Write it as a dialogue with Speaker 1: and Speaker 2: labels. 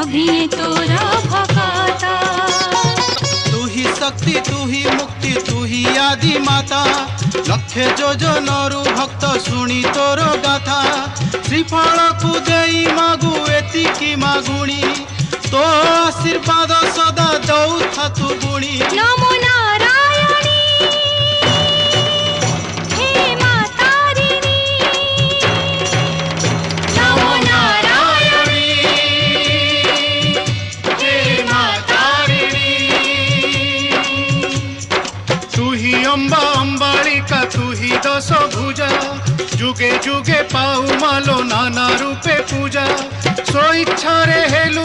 Speaker 1: सभी तोरा भकाता।
Speaker 2: तू ही शक्ति तू ही मुक्ति तू ही आदि माता लक्षे जोजनरु भक्त शुणी तोर गाथा श्रीफल को देई मागु एतिकी मागुणी तो आशीर्वाद सदा दौथा तू गुणी।
Speaker 1: नमो नारायणी हे माता तारिणी। नमो नारायणी हे माता तारिणी।
Speaker 3: तू ही अम्बा अम्बालिका तू ही दश भुजा जुगे जुगे पाऊ मालो नाना रूपे पूजा स्व इच्छा रे हेलु